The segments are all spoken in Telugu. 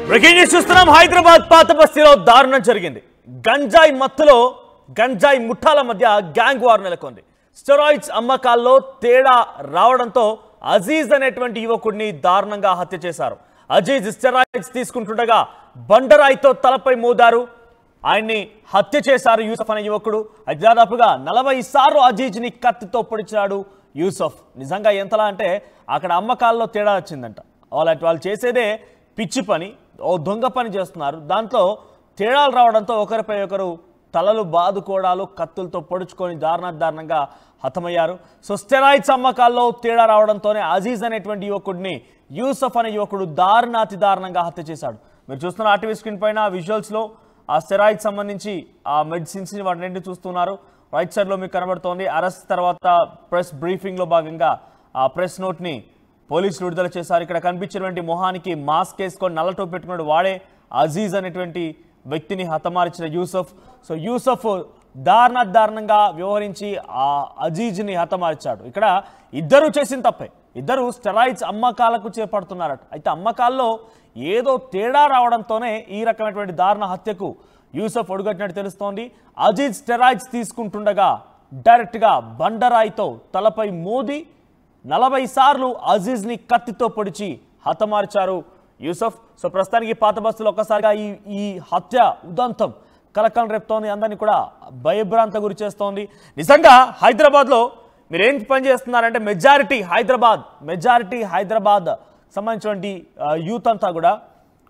బ్రేకింగ్ న్యూస్ చూస్తున్నాం. హైదరాబాద్ పాత బస్తీలో దారుణం జరిగింది. గంజాయి మత్తులో గంజాయి ముఠాల మధ్య గ్యాంగ్ వార్ నెలకొంది. స్టెరాయిడ్స్ అమ్మకాల్లో తేడా రావడంతో అజీజ్ అనేటువంటి యువకుడిని దారుణంగా హత్య చేశారు. అజీజ్ స్టెరాయిడ్స్ తీసుకుంటుండగా బండరాయితో తలపై మోదారు. ఆయన్ని హత్య చేశారు యూసఫ్ అనే యువకుడు. దాదాపుగా 40 సార్లు అజీజ్ని కత్తితో పొడిచాడు యూసఫ్. నిజంగా ఎంతలా అంటే అక్కడ అమ్మకాల్లో తేడా వచ్చిందంట. వాళ్ళు చేసేదే పిచ్చి పని, ఓ దొంగ పని చేస్తున్నారు. దాంట్లో తేడాలు రావడంతో ఒకరిపై ఒకరు తలలు బాదుకోవడాలు, కత్తులతో పొడుచుకొని దారుణంగా హతమయ్యారు. సో స్టెరాయిడ్స్ అమ్మకాల్లో తేడా రావడంతోనే అజీజ్ అనేటువంటి యువకుడిని యూసఫ్ అనే యువకుడు అతి దారుణంగా హత్య చేశాడు. మీరు చూస్తున్న ఆర్టీవీ స్క్రీన్ పైన విజువల్స్లో ఆ స్టెరాయిడ్స్ సంబంధించి ఆ మెడిసిన్స్ని వాటిని చూస్తున్నారు. రైట్ సైడ్లో మీకు కనబడుతోంది. అరెస్ట్ తర్వాత ప్రెస్ బ్రీఫింగ్లో భాగంగా ఆ ప్రెస్ నోట్ని పోలీసులు విడుదల చేశారు. ఇక్కడ కనిపించినటువంటి మొహానికి మాస్క్ వేసుకొని నల్లటోపు పెట్టుకున్నాడు వాడే అజీజ్ అనేటువంటి వ్యక్తిని హతమార్చిన యూసఫ్. సో యూసఫ్ దారుణంగా వ్యవహరించి ఆ అజీజ్ని హతమార్చాడు. ఇక్కడ ఇద్దరు చేసిన తప్పే. ఇద్దరు స్టెరాయిడ్స్ అమ్మకాలకు చేపడుతున్నారట. అయితే అమ్మకాల్లో ఏదో తేడా రావడంతోనే ఈ రకమైనటువంటి దారుణ హత్యకు యూసఫ్ ఒడుగట్టినట్టు తెలుస్తోంది. అజీజ్ స్టెరాయిడ్స్ తీసుకుంటుండగా డైరెక్ట్గా బండరాయితో తలపై మోది 40 సార్లు అజీజ్ని కత్తితో పొడిచి హతమార్చారు యూసఫ్. సో ప్రస్తుతానికి పాత బస్సులో ఒక్కసారిగా ఈ హత్య ఉదంతం కలకలం రేపుతోంది. అందరినీ కూడా భయభ్రాంత గురి చేస్తోంది. నిజంగా హైదరాబాద్లో మీరు ఏం పని చేస్తున్నారంటే మెజారిటీ హైదరాబాద్ సంబంధించినటువంటి యూత్ అంతా కూడా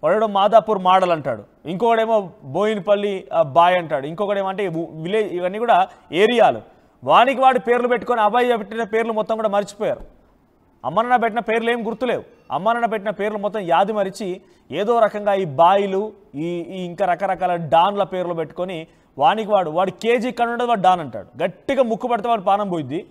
వాడేమో మాదాపూర్ మోడల్ అంటాడు, ఇంకొకడేమో బోయినపల్లి బాయ్ అంటాడు, ఇంకొకడేమంటే విలేజ్. ఇవన్నీ కూడా ఏరియాలు. వానికి వాడి పేర్లు పెట్టుకొని అబ్బాయి పెట్టిన పేర్లు మొత్తం కూడా మర్చిపోయారు. అమ్మనన్న పెట్టిన పేర్లు ఏం గుర్తులేవు. అమ్మనన్న పెట్టిన పేర్లు మొత్తం యాది మరిచి ఏదో రకంగా ఈ బాయిలు ఈ ఇంకా రకరకాల డాన్ల పేర్లు పెట్టుకొని వాడు కేజీ ఇక్కడ ఉండదు, వాడు డాన్ అంటాడు. గట్టిగా ముక్కు పడితే వాడు పానం పోయిద్ది.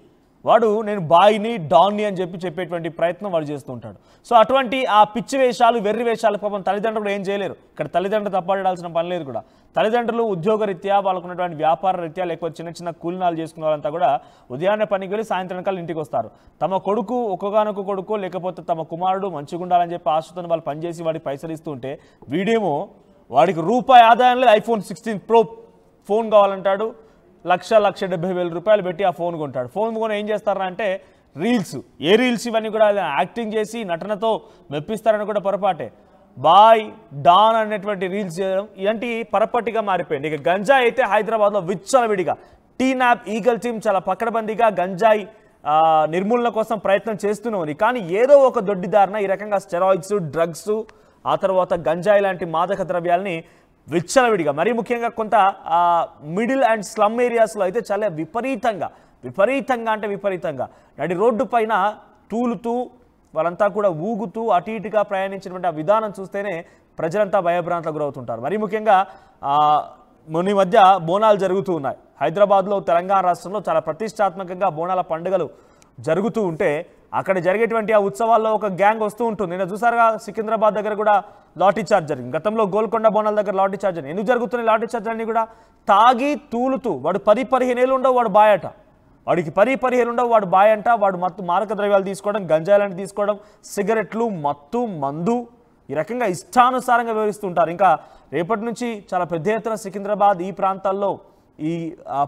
వాడు నేను బాయిని డాన్ని అని చెప్పేటువంటి ప్రయత్నం వాడు చేస్తూ ఉంటాడు. సో అటువంటి ఆ పిచ్చి వేషాలు, వెర్రి వేషాలు పాపం తల్లిదండ్రులు కూడా ఏం చేయలేరు. ఇక్కడ తల్లిదండ్రులు తప్పడాల్సిన పని లేదు కూడా. తల్లిదండ్రులు ఉద్యోగ రీత్యా, వాళ్ళకున్నటువంటి వ్యాపార రీత్యా, లేకపోతే చిన్న కూలినాలు చేసుకున్న వాళ్ళంతా కూడా ఉదయాన్నే పనికి వెళ్ళి సాయంత్రం కాలం ఇంటికి వస్తారు. తమ కొడుకు ఒక్కగానొక్క కొడుకు లేకపోతే తమ కుమారుడు మంచిగా ఉండాలని చెప్పి ఆశతో వాళ్ళు పనిచేసి వాడికి పైసలు ఇస్తూ ఉంటే వీడేమో వాడికి రూపాయి ఆదాయం లేదు. iPhone 16 Pro phone కావాలంటాడు. 1,70,000 రూపాయలు పెట్టి ఆ ఫోన్ కొంటాడు. ఫోన్ కొని ఏం చేస్తారా అంటే రీల్స్. ఏ రీల్స్ ఇవన్నీ కూడా యాక్టింగ్ చేసి నటనతో మెప్పిస్తారని కూడా పొరపాటే. బాయ్ డాన్ అనేటువంటి రీల్స్ చేయడం ఇలాంటి పరపట్టిగా మారిపోయింది. ఇక గంజాయి అయితే హైదరాబాద్లో విచ్చలవిడిగా టీనాప్ ఈగల్ టీమ్ చాలా పకడ్బందీగా గంజాయి నిర్మూలన కోసం ప్రయత్నం చేస్తూనే ఉంది. కానీ ఏదో ఒక దొడ్డిదారిన ఈ రకంగా స్టెరాయిడ్స్, డ్రగ్స్, ఆ తర్వాత గంజాయి లాంటి మాదక ద్రవ్యాల్ని విచ్చలవిడిగా, మరీ ముఖ్యంగా కొంత మిడిల్ అండ్ స్లమ్ ఏరియాస్లో అయితే చాలా విపరీతంగా నడి రోడ్డు పైన తూలుతూ వాళ్ళంతా కూడా ఊగుతూ అటు ఇటుగా ప్రయాణించినటువంటి ఆ విధానం చూస్తేనే ప్రజలంతా భయభ్రాంతకు గురవుతుంటారు. మరీ ముఖ్యంగా మొన్న మధ్య బోనాలు జరుగుతూ ఉన్నాయి. హైదరాబాద్లో, తెలంగాణ రాష్ట్రంలో చాలా ప్రతిష్టాత్మకంగా బోనాల పండుగలు జరుగుతూ ఉంటే అక్కడ జరిగేటువంటి ఆ ఉత్సవాల్లో ఒక గ్యాంగ్ వస్తూ ఉంటుంది. నేను చూసారుగా సికింద్రాబాద్ దగ్గర కూడా లాఠీ చార్జ్ జరిగింది. గతంలో గోల్కొండ బోనాల దగ్గర లాఠీ చార్జ్ జరిగింది. ఎందుకు జరుగుతున్నాయి లాఠీ చార్జ్ అన్నీ కూడా? తాగి తూలుతూ వాడు 10-15 ఏళ్ళు ఉండవు, వాడు బాయట. వాడికి 10-15 ఏళ్ళు ఉండవు, వాడు బాయ్ అంట. వాడు మారక ద్రవ్యాలు తీసుకోవడం, గంజాయిలను తీసుకోవడం, సిగరెట్లు, మత్తు, మందు ఈ రకంగా ఇష్టానుసారంగా వివరిస్తుంటారు. ఇంకా రేపటి నుంచి చాలా పెద్ద ఎత్తున సికింద్రాబాద్ ఈ ప్రాంతాల్లో ఈ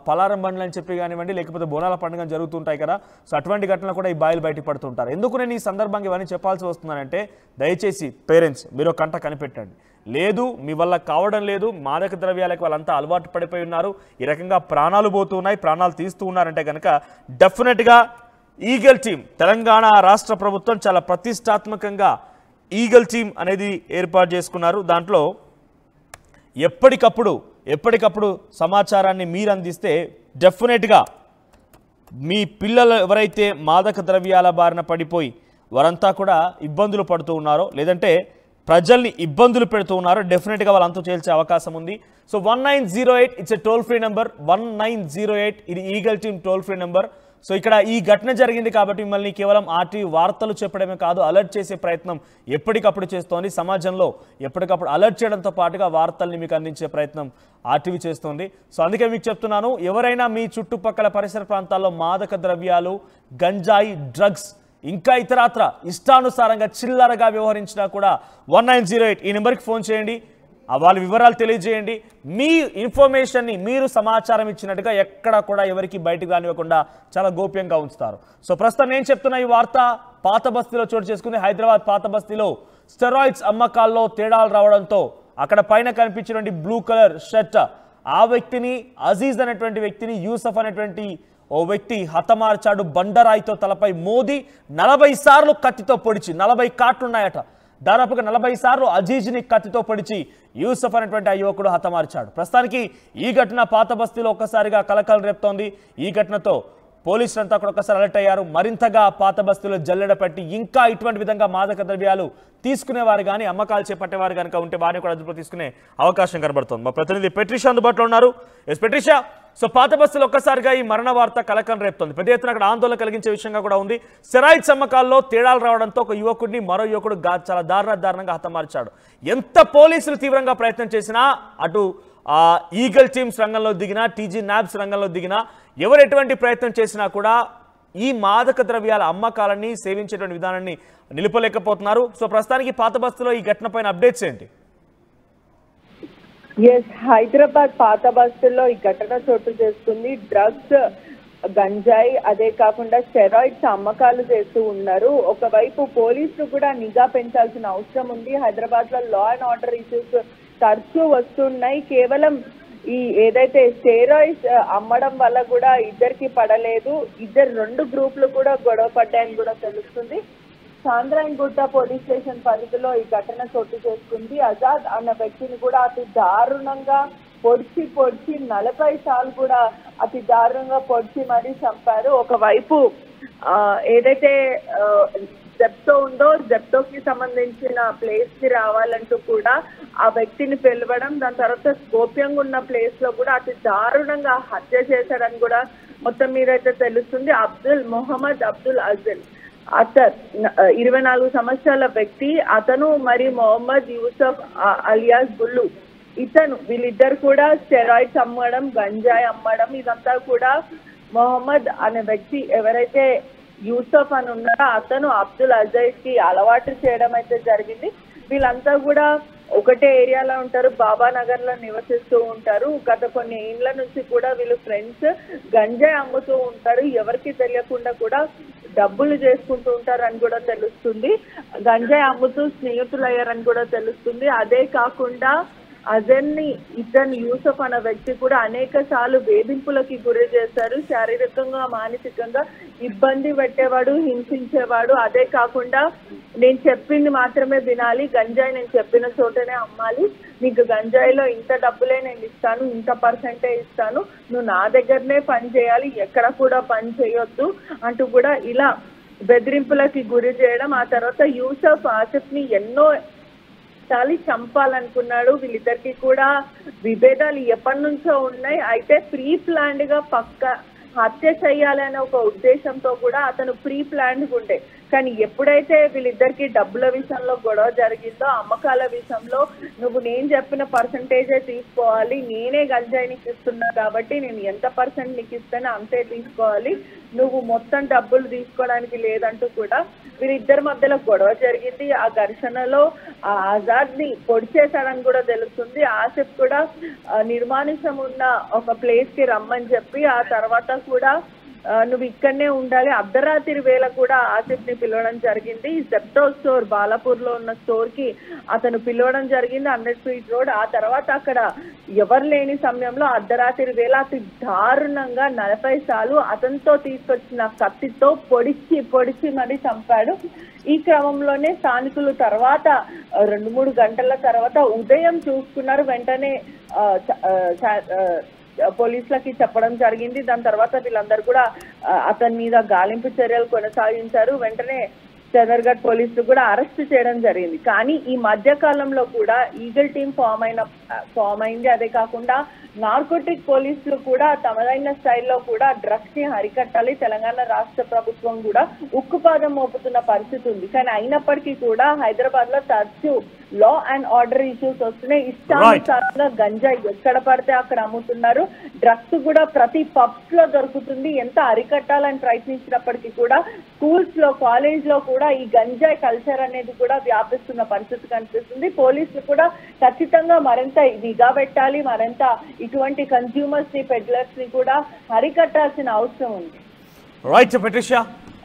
పలారం బండ్లు అని చెప్పి కానివ్వండి, లేకపోతే బోనాల పండుగ జరుగుతుంటాయి కదా. సో అటువంటి ఘటనలు కూడా ఈ బాయిలు బయట పడుతుంటారు. ఎందుకు నేను ఈ సందర్భంగా ఇవన్నీ చెప్పాల్సి వస్తున్నానంటే దయచేసి పేరెంట్స్ మీరు కంట కనిపెట్టండి. లేదు మీ వల్ల కావడం లేదు, మాదక ద్రవ్యాలకు వాళ్ళంతా అలవాటు పడిపోయి ఉన్నారు, ఈ రకంగా ప్రాణాలు పోతున్నాయి, ప్రాణాలు తీస్తూ ఉన్నారంటే కనుక డెఫినెట్గా ఈగల్ టీమ్, తెలంగాణ రాష్ట్ర ప్రభుత్వం చాలా ప్రతిష్టాత్మకంగా ఈగల్ టీమ్ అనేది ఏర్పాటు చేసుకున్నారు. దాంట్లో ఎప్పటికప్పుడు సమాచారాన్ని మీరు అందిస్తే డెఫినెట్గా మీ పిల్లలు ఎవరైతే మాదక ద్రవ్యాల బారిన పడిపోయి వారంతా కూడా ఇబ్బందులు పడుతూ ఉన్నారో, లేదంటే ప్రజల్ని ఇబ్బందులు పెడుతూ ఉన్నారో డెఫినెట్గా వాళ్ళంతా చేల్చే అవకాశం ఉంది. So 1908 it's a toll free number. 1908 ఇది eagle team toll free number. So ఇక్కడ ఈ ఘటన జరిగింది కాబట్టి మిమ్మల్ని కేవలం ఆర్టీవీ వార్తలు చెప్పడమే కాదు, అలర్ట్ చేసే ప్రయత్నం ఎప్పటికప్పుడు చేస్తోంది. సమాజంలో ఎప్పటికప్పుడు అలర్ట్ చేయడంతో పాటుగా వార్తల్ని మీకు అందించే ప్రయత్నం ఆర్టీవీ చేస్తోంది. సో అందుకే మీకు చెప్తున్నాను, ఎవరైనా మీ చుట్టుపక్కల పరిసర ప్రాంతాల్లో మాదక ద్రవ్యాలు, గంజాయి, డ్రగ్స్ ఇంకా ఇతరాత్ర ఇష్టానుసారంగా చిల్లరగా వ్యవహరించినా కూడా 1908 ఈ నెంబర్కి ఫోన్ చేయండి, వాళ్ళ వివరాలు తెలియజేయండి. మీ ఇన్ఫర్మేషన్ని మీరు సమాచారం ఇచ్చినట్టుగా ఎక్కడ కూడా ఎవరికి బయటకు రానివ్వకుండా చాలా గోప్యంగా ఉంచుతారు. సో ప్రస్తుతం నేను చెప్తున్న ఈ వార్త పాత బస్తీలో చోటు చేసుకుంది. హైదరాబాద్ పాత బస్తీలో స్టెరాయిడ్స్ అమ్మకాల్లో తేడాలు రావడంతో అక్కడ పైన కనిపించినటువంటి బ్లూ కలర్ షర్ట్ ఆ వ్యక్తిని, అజీజ్ అనేటువంటి వ్యక్తిని యూసఫ్ అనేటువంటి ఓ వ్యక్తి హతమార్చాడు. బండరాయితో తలపై మోదీ 40 సార్లు కత్తితో పొడిచి, 40 కాట్లున్నాయట, దాదాపుగా 40 సార్లు అజీజ్ని కత్తితో పొడిచి యూసఫ్ అనేటువంటి ఆ యువకుడు హతమార్చాడు. ప్రస్తుతానికి ఈ ఘటన పాత బస్తీలో ఒక్కసారిగా కలకలం రేపుతోంది. ఈ ఘటనతో పోలీసులంతా కూడా ఒకసారి అలర్ట్ అయ్యారు. మరింతగా పాత బస్తీలో జల్లెడ పెట్టి ఇంకా ఇటువంటి విధంగా మాదక ద్రవ్యాలు తీసుకునేవారు కానీ, అమ్మకాలు చేపట్టేవారు కనుక ఉంటే వారిని కూడా అదుపులో తీసుకునే అవకాశం కనబడుతోంది. మా ప్రతినిధి పెట్రిషా అందుబాటులో ఉన్నారు. ఎస్ పెట్రిషా, సో పాత బస్తీలో ఒక్కసారిగా ఈ మరణ వార్త కలకలం రేపుతోంది. పెద్ద ఎత్తున అక్కడ ఆందోళన కలిగించే విషయంగా కూడా ఉంది. స్టెరాయిడ్స్ అమ్మకాల్లో తేడాలు రావడంతో ఒక యువకుడిని మరో యువకుడు చాలా దారుణంగా హతమార్చాడు. ఎంత పోలీసులు తీవ్రంగా ప్రయత్నం చేసినా, అటు ఈగల్ టీమ్స్ రంగంలో దిగినా, టీజీ న్యాబ్స్ రంగంలో దిగినా, ఎవరు ఎటువంటి ప్రయత్నం చేసినా కూడా ఈ మాదక ద్రవ్యాల అమ్మకాలని సేవించేటువంటి విధానాన్ని నిలుపలేకపోతున్నారు. సో ప్రస్తుతానికి పాత బస్తీలో ఈ ఘటన పైన అప్డేట్స్ ఏంటి? హైదరాబాద్ పాత బస్తీల్లో ఈ ఘటన చోటు చేసుకుంది. డ్రగ్స్, గంజాయి, అదే కాకుండా స్టెరాయిడ్స్ అమ్మకాలు చేస్తూ ఉన్నారు. ఒకవైపు పోలీసులు కూడా నిఘా పెంచాల్సిన అవసరం ఉంది. హైదరాబాద్ లో లా అండ్ ఆర్డర్ ఇష్యూస్ తరచూ వస్తున్నాయి. కేవలం ఈ ఏదైతే స్టెరాయిడ్స్ అమ్మడం వల్ల కూడా ఇద్దరికి పడలేదు, రెండు గ్రూపులు కూడా గొడవ పడ్డాయని కూడా తెలుస్తుంది. చాంద్రాయణగుట్ట పోలీస్ స్టేషన్ పరిధిలో ఈ ఘటన చోటు చేసుకుంది. ఆజాద్ అన్న వ్యక్తిని కూడా అతి దారుణంగా పొడిచి 40 సార్లు కూడా అతి దారుణంగా పొడిచి మరీ చంపారు. ఒకవైపు ఏదైతే జెప్టో ఉందో, జెప్టోకి సంబంధించిన ప్లేస్ కి రావాలంటూ కూడా ఆ వ్యక్తిని పిలవడం, దాని తర్వాత గోప్యంగా ఉన్న ప్లేస్ లో కూడా అతి దారుణంగా హత్య చేశారని కూడా మొత్తం మీద అయితే తెలుస్తుంది. మొహమ్మద్ అబ్దుల్ అజిల్ అతర్ 24 సంవత్సరాల వ్యక్తి. అతను మరి మొహమ్మద్ యూసఫ్ అలియాస్ బుల్లు, వీళ్ళిద్దరు కూడా స్టెరాయిడ్స్ అమ్మడం, గంజాయి అమ్మడం, ఇదంతా కూడా మొహమ్మద్ అనే వ్యక్తి ఎవరైతే యూసఫ్ అని ఉన్నారో అతను అబ్దుల్ అజీజ్ కి అలవాటు చేయడం అయితే జరిగింది. వీళ్ళంతా కూడా ఒకటే ఏరియాలో ఉంటారు, బాబానగర్ లో నివసిస్తూ ఉంటారు. గత కొన్ని ఏళ్ల నుంచి కూడా వీళ్ళు ఫ్రెండ్స్. గంజాయి అమ్ముతూ ఉంటారు, ఎవరికి తెలియకుండా కూడా డబ్బులు చేసుకుంటూ ఉంటారు అని కూడా తెలుస్తుంది. గంజాయి అమ్ముతూ స్నేహితులయ్యారని కూడా తెలుస్తుంది. అదే కాకుండా ఇతను యూసఫ్ అనే వ్యక్తి కూడా అనేక సార్లు వేధింపులకి గురి చేశారు. శారీరకంగా, మానసికంగా ఇబ్బంది పెట్టేవాడు, హింసించేవాడు. అదే కాకుండా నేను చెప్పింది మాత్రమే వినాలి, గంజాయి నేను చెప్పిన చోటనే అమ్మాలి, నీకు గంజాయిలో ఇంత డబ్బులే నేను ఇస్తాను, ఇంత పర్సెంటే ఇస్తాను, నువ్వు నా దగ్గరనే పని చేయాలి, ఎక్కడ కూడా పని చేయొద్దు అంటూ కూడా ఇలా బెదిరింపులకి గురి చేయడం. ఆ తర్వాత యూసఫ్ ఆసిఫ్ ని ఎన్నో చంపాలనుకున్నాడు. వీళ్ళిద్దరికి కూడా విభేదాలు ఎప్పటి నుంచో ఉన్నాయి. అయితే ప్రీ ప్లాన్డ్ గా హత్య చేయాలనే ఒక ఉద్దేశంతో కూడా అతను ప్రీ ప్లాన్డ్ ఉండే. కానీ ఎప్పుడైతే వీళ్ళిద్దరికి డబ్బుల విషయంలో గొడవ జరిగిందో, అమ్మకాల విషయంలో నువ్వు నేను చెప్పిన పర్సంటేజే తీసుకోవాలి, నేనే గంజాయి నీకు ఇస్తున్నా కాబట్టి నేను ఎంత పర్సెంట్ నీకు ఇస్తానో అంతే తీసుకోవాలి, నువ్వు మొత్తం డబ్బులు తీసుకోవడానికి లేదంటూ కూడా వీరిద్దరి మధ్యలో గొడవ జరిగింది. ఆ ఘర్షణలో ఆజాద్ ని పొడిచేశాడని కూడా తెలుస్తుంది. ఆసిఫ్ కూడా నిర్మానుష్యం ఉన్న ఒక ప్లేస్ కి రమ్మని చెప్పి ఆ తర్వాత కూడా నువ్వు ఇక్కడనే ఉండాలి, అర్ధరాత్రి వేళ కూడా ఆసిఫ్ ని పిలవడం జరిగింది. జెప్టో స్టోర్ బాలాపూర్ లో ఉన్న స్టోర్ కి అతను పిలవడం జరిగింది, 100 ఫీట్ రోడ్. ఆ తర్వాత అక్కడ ఎవరు లేని సమయంలో అర్ధరాత్రి వేళ అతి దారుణంగా 40 సార్లు అతనితో తీసుకొచ్చిన కత్తితో పొడిచి మరీ చంపాడు. ఈ క్రమంలోనే స్థానికులు తర్వాత 2-3 గంటల తర్వాత ఉదయం చూసుకున్నారు. వెంటనే పోలీసులకి చెప్పడం జరిగింది. దాని తర్వాత వీళ్ళందరూ కూడా అతని మీద గాలింపు చర్యలు కొనసాగించారు. వెంటనే చదర్ఘట్ పోలీసులు కూడా అరెస్ట్ చేయడం జరిగింది. కానీ ఈ మధ్య కాలంలో కూడా ఈగల్ టీం ఫామ్ అయింది. అదే కాకుండా నార్కోటిక్ పోలీసులు కూడా తమదైన స్టైల్లో కూడా డ్రగ్స్ ని అరికట్టాలి, తెలంగాణ రాష్ట్ర ప్రభుత్వం కూడా ఉక్కుపాదం మోపుతున్న పరిస్థితి ఉంది. కానీ అయినప్పటికీ కూడా హైదరాబాద్ లో తరచూ లా అండ్ ఆర్డర్ ఇష్యూస్ వస్తున్నాయి. ఇష్టానుసారంగా గంజాయి ఎక్కడ పడితే అక్కడ అమ్ముతున్నారు. డ్రగ్స్ కూడా ప్రతి పబ్స్ లో దొరుకుతుంది. ఎంత అరికట్టాలని ప్రయత్నించినప్పటికీ కూడా స్కూల్స్ లో, కాలేజ్ లో కూడా ఈ గంజాయి కల్చర్ అనేది కూడా వ్యాపిస్తున్న పరిస్థితి కనిపిస్తుంది. పోలీసులు కూడా ఖచ్చితంగా మరింత నిఘా పెట్టాలి. మరింత ఇటువంటి కన్స్యూమర్స్ ని, పెడ్లర్స్ ని కూడా అరికట్టాల్సిన అవసరం ఉంది. Right Patricia.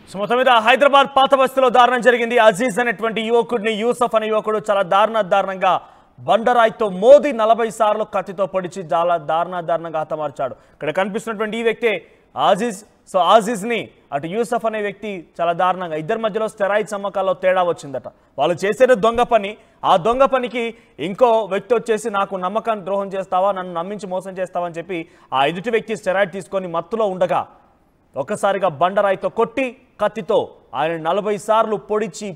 సో మొత్తం మీద హైదరాబాద్ పాత బస్తీలో దారుణం జరిగింది. అజీజ్ అనేటువంటి యువకుడిని యూసఫ్ అనే యువకుడు చాలా దారుణంగా బండరాయితో మోదీ 40 సార్లు కత్తితో పొడిచి చాలా దారుణంగా హతమార్చాడు. ఇక్కడ కనిపిస్తున్నటువంటి ఈ వ్యక్తే ఆజీజ్. సో ఆజీజ్ని అటు యూసఫ్ అనే వ్యక్తి చాలా దారుణంగా, ఇద్దరి మధ్యలో స్టెరాయిడ్స్ అమ్మకాల్లో తేడా వచ్చిందట. వాళ్ళు చేసేది దొంగ పని. ఆ దొంగ పనికి ఇంకో వ్యక్తి వచ్చేసి నాకు నమ్మకాన్ని ద్రోహం చేస్తావా, నన్ను నమ్మించి మోసం చేస్తావా అని చెప్పి ఆ ఎదుటి వ్యక్తి స్టెరాయిడ్ తీసుకొని మత్తులో ఉండగా ఒక్కసారిగా బండరాయితో కొట్టి కత్తితో ఆయన 40 సార్లు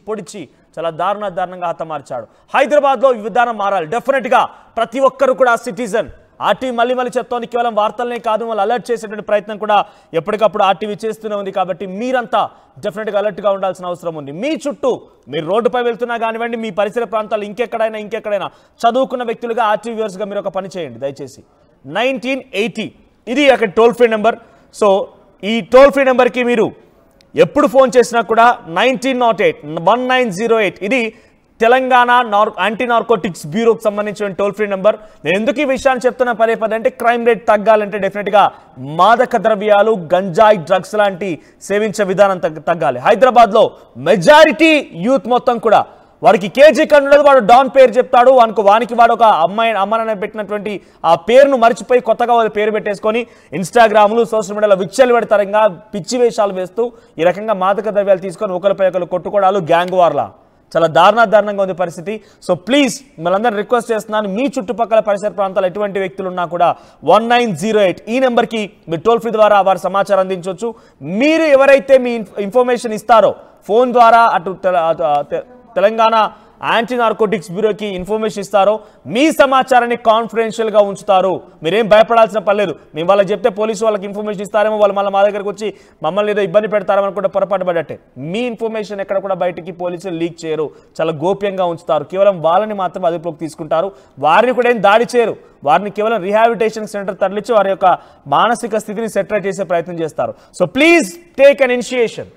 పొడిచి చాలా దారుణంగా హతమార్చాడు. హైదరాబాద్లో ఈ విధానం మారాలి. డెఫినెట్గా ప్రతి ఒక్కరు కూడా సిటిజన్. ఆర్టీవీ మళ్ళీ చెప్తోంది, కేవలం వార్తలనే కాదు, వాళ్ళు అలర్ట్ చేసేటువంటి ప్రయత్నం కూడా ఎప్పటికప్పుడు ఆర్టీవీ చేస్తూనే ఉంది. కాబట్టి మీరంతా డెఫినెట్గా అలర్ట్గా ఉండాల్సిన అవసరం ఉంది. మీ చుట్టూ మీరు రోడ్డుపై వెళ్తున్నా కానివ్వండి, మీ పరిసర ప్రాంతాలు ఇంకెక్కడైనా చదువుకున్న వ్యక్తులుగా ఆర్టీవీ వ్యూవర్స్గా మీరు ఒక పని చేయండి దయచేసి. 1980 ఇది అక్కడ టోల్ ఫ్రీ నెంబర్. సో ఈ టోల్ ఫ్రీ నెంబర్కి మీరు ఎప్పుడు ఫోన్ చేసినా కూడా 1908 ఇది తెలంగాణ యాంటీ నార్కోటిక్స్ బ్యూరోకి సంబంధించిన టోల్ ఫ్రీ నెంబర్. నేను ఎందుకు ఈ విషయాన్ని చెప్తున్నా పదే అంటే క్రైమ్ రేట్ తగ్గాలంటే డెఫినెట్గా మాదక ద్రవ్యాలు, గంజాయి, డ్రగ్స్ లాంటి సేవించే విధానం తగ్గాలి. హైదరాబాద్లో మెజారిటీ యూత్ మొత్తం కూడా వాడికి కేజీ కన్నులేదు, వాడు డాన్ పేరు చెప్తాడు. వానికి వాడు ఒక అమ్మాయిని పెట్టినటువంటి ఆ పేరును మర్చిపోయి కొత్తగా వాళ్ళ పేరు పెట్టేసుకొని ఇన్స్టాగ్రామ్లు, సోషల్ మీడియాలో విచ్చలు పెడతారంగా పిచ్చి వేషాలు వేస్తూ ఈ రకంగా మాదక ద్రవ్యాలు తీసుకొని ఒకరిపై ఒకరు కొట్టుకోవడాలు, గ్యాంగ్ వార్లా చాలా దారుణంగా ఉంది పరిస్థితి. సో ప్లీజ్ మిమ్మల్ని రిక్వెస్ట్ చేస్తున్నాను, మీ చుట్టుపక్కల పరిసర ప్రాంతాలు ఎటువంటి వ్యక్తులు ఉన్నా కూడా 1908 ఈ నెంబర్కి మీరు టోల్ ఫ్రీ ద్వారా వారి సమాచారం అందించవచ్చు. మీరు ఎవరైతే మీ ఇన్ఫర్మేషన్ ఇస్తారో ఫోన్ ద్వారా అటు తెలంగాణ యాంటీ నార్కోటిక్స్ బ్యూరోకి ఇన్ఫర్మేషన్ ఇస్తారో మీ సమాచారాన్ని కాన్ఫిడెన్షియల్గా ఉంచుతారు. మీరేం భయపడాల్సిన పర్లేదు. మేము వాళ్ళకి చెప్తే పోలీసు వాళ్ళకి ఇన్ఫర్మేషన్ ఇస్తారేమో, వాళ్ళు మళ్ళీ మా దగ్గరకు వచ్చి మమ్మల్ని ఏదో ఇబ్బంది పెడతారేమో కూడా పొరపాటు పడ్డట్టే. మీ ఇన్ఫర్మేషన్ ఎక్కడ కూడా బయటికి పోలీసులు లీక్ చేయరు, చాలా గోప్యంగా ఉంచుతారు. కేవలం వాళ్ళని మాత్రం అదుపులోకి తీసుకుంటారు. వారిని కూడా ఏం దాడి చేయరు. వారిని కేవలం రీహాబిలిటేషన్ సెంటర్ తరలించి వారి యొక్క మానసిక స్థితిని సెటిల్ చేసే ప్రయత్నం చేస్తారు. So please take an initiation.